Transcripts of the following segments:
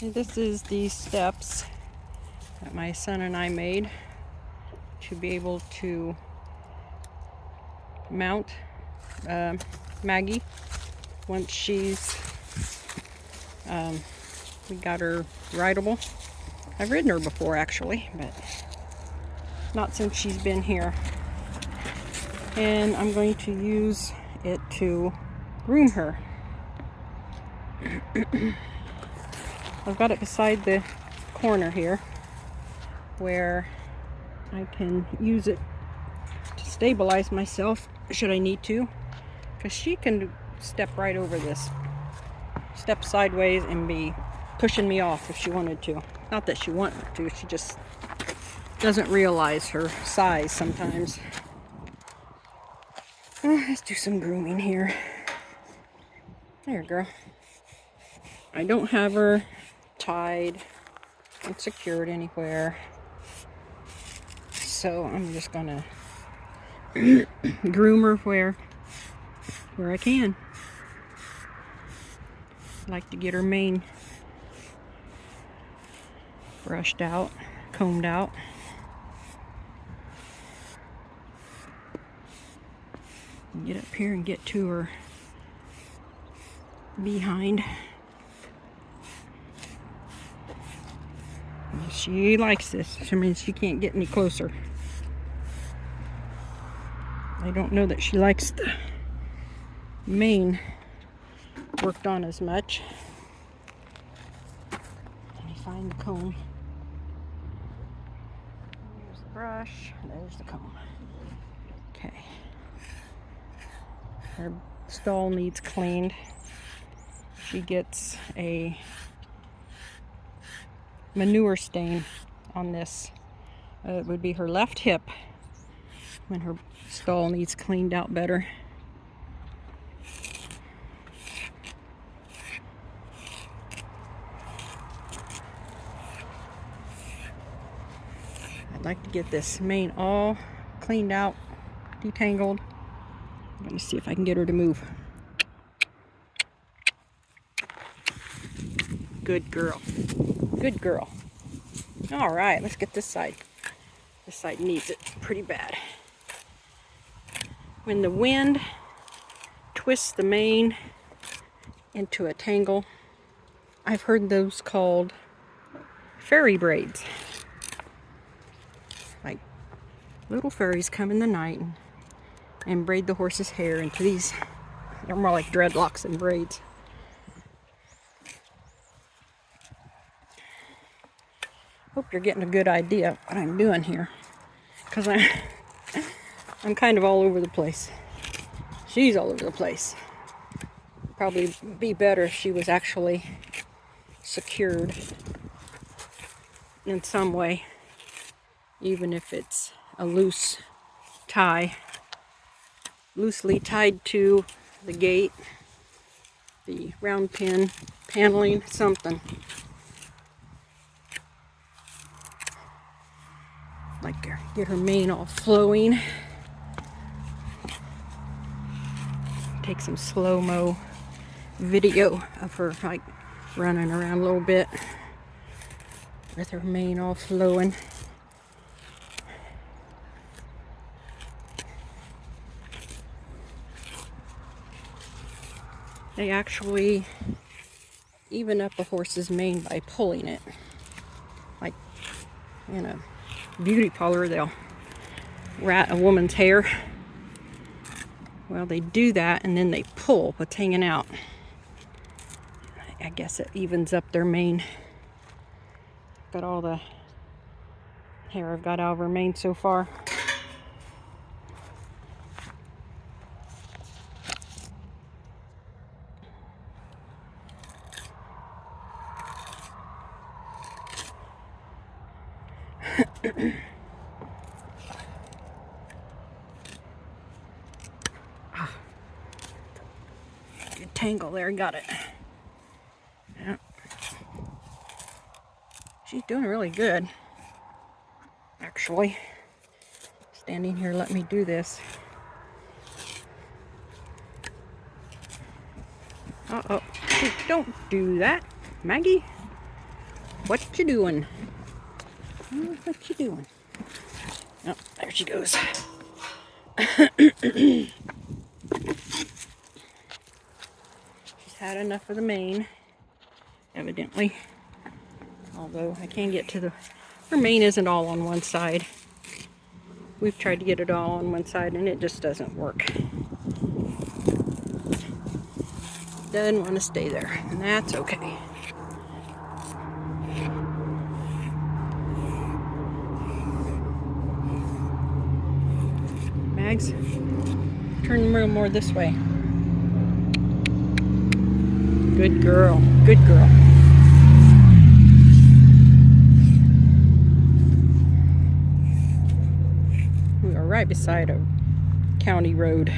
And this is the steps that my son and I made to be able to mount Maggie once she's we got her rideable. I've ridden her before actually, but not since she's been here. And I'm going to use it to groom her. I've got it beside the corner here where I can use it to stabilize myself should I need to, because she can step right over this, step sideways and be pushing me off if she wanted to. Not that she wanted to, she just doesn't realize her size sometimes. Let's do some grooming here. There, girl. I don't have her tied and secured anywhere, so I'm just gonna groom her where I can. I like to get her mane brushed out, combed out. Get up here and get to her behind. She likes this. I mean, she can't get any closer. I don't know that she likes the mane worked on as much. Let me find the comb. There's the brush. There's the comb. Okay. Her stall needs cleaned. She gets a manure stain on this. It would be her left hip when her stall needs cleaned out better. I'd like to get this mane all cleaned out, detangled. Let me see if I can get her to move. Good girl. Good girl. All right, let's get this side. This side needs it pretty bad. When the wind twists the mane into a tangle, I've heard those called fairy braids. Like little fairies come in the night and braid the horse's hair into these. They're more like dreadlocks than braids. Hope you're getting a good idea of what I'm doing here, because I'm kind of all over the place. She's all over the place. Probably be better if she was actually secured in some way, even if it's a loose tie, loosely tied to the gate, the round pin, paneling, something. Like get her mane all flowing. Take some slow-mo video of her like running around a little bit with her mane all flowing. They actually even up a horse's mane by pulling it. Like in a beauty parlor, they'll rat a woman's hair. Well, they do that and then they pull what's hanging out. I guess it evens up their mane. Got all the hair I've got out of her mane so far. Good tangle there, got it. Yeah. She's doing really good, actually. Standing here, let me do this. Uh-oh, don't do that, Maggie. What you doing? What you doing? Oh, there she goes. She's had enough of the mane, evidently. Although I can't get to her mane isn't all on one side. We've tried to get it all on one side and it just doesn't work. Doesn't want to stay there, and that's okay. Mags, turn the room more this way. Good girl, good girl. We are right beside a county road,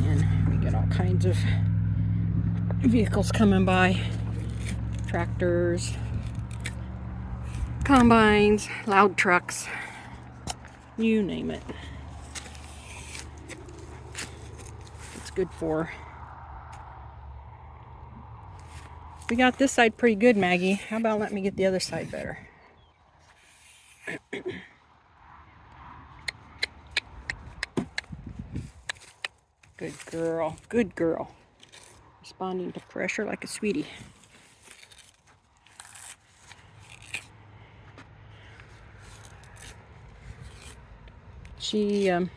and we get all kinds of vehicles coming by. Tractors, combines, loud trucks, you name it. It's good for. We got this side pretty good, Maggie. How about let me get the other side better? Good girl, good girl. Responding to pressure like a sweetie. She, when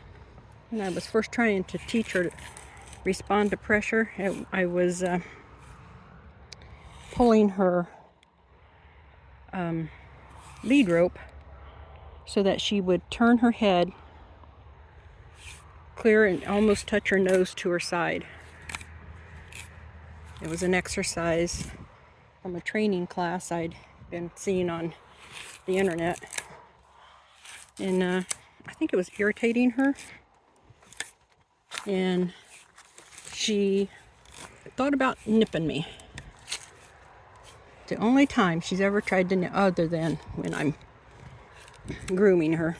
I was first trying to teach her to respond to pressure, I was pulling her lead rope so that she would turn her head clear and almost touch her nose to her side. It was an exercise from a training class I'd been seeing on the internet, and I think it was irritating her, and she thought about nipping me. The only time she's ever tried to nip, other than when I'm grooming her,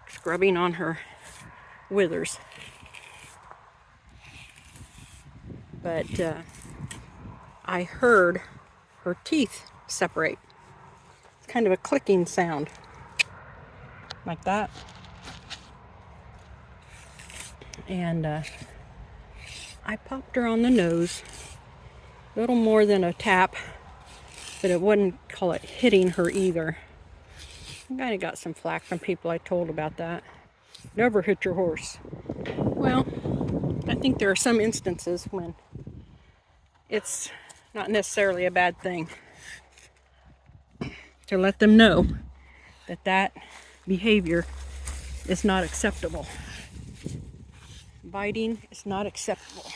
scrubbing on her withers. But I heard her teeth separate. It's kind of a clicking sound, like that. And I popped her on the nose, a little more than a tap, but it wouldn't call it hitting her either. I kind of got some flack from people I told about that. Never hit your horse. Well, I think there are some instances when it's not necessarily a bad thing to let them know that that behavior is not acceptable. Biting is not acceptable.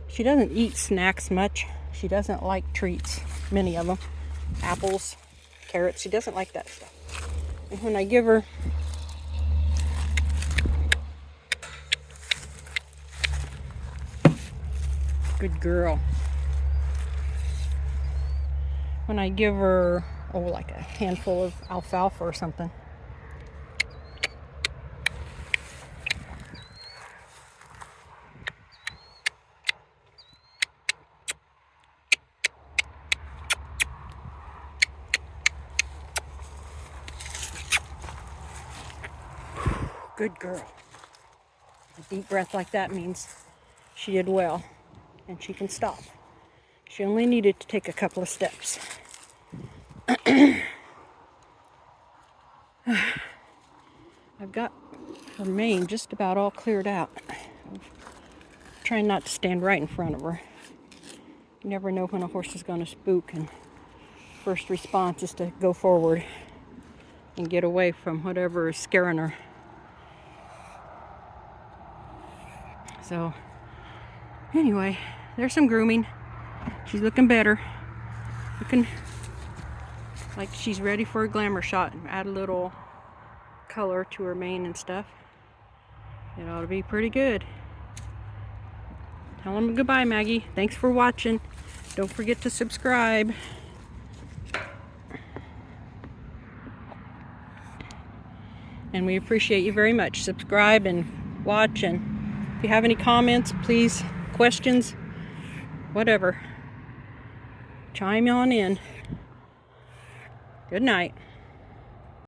She doesn't eat snacks much. She doesn't like treats, many of them. Apples, carrots, she doesn't like that stuff. And when I give her good girl. When I give her, like a handful of alfalfa or something, good girl. A deep breath like that means she did well, and she can stop. She only needed to take a couple of steps. I've got her mane just about all cleared out. I'm trying not to stand right in front of her. You never know when a horse is going to spook, and first response is to go forward and get away from whatever is scaring her. So, anyway, there's some grooming. She's looking better. Looking like she's ready for a glamour shot. Add a little color to her mane and stuff. It ought to be pretty good. Tell them goodbye, Maggie. Thanks for watching. Don't forget to subscribe. And we appreciate you very much. Subscribe and watch and If you have any comments, please, questions, whatever, chime on in. Good night.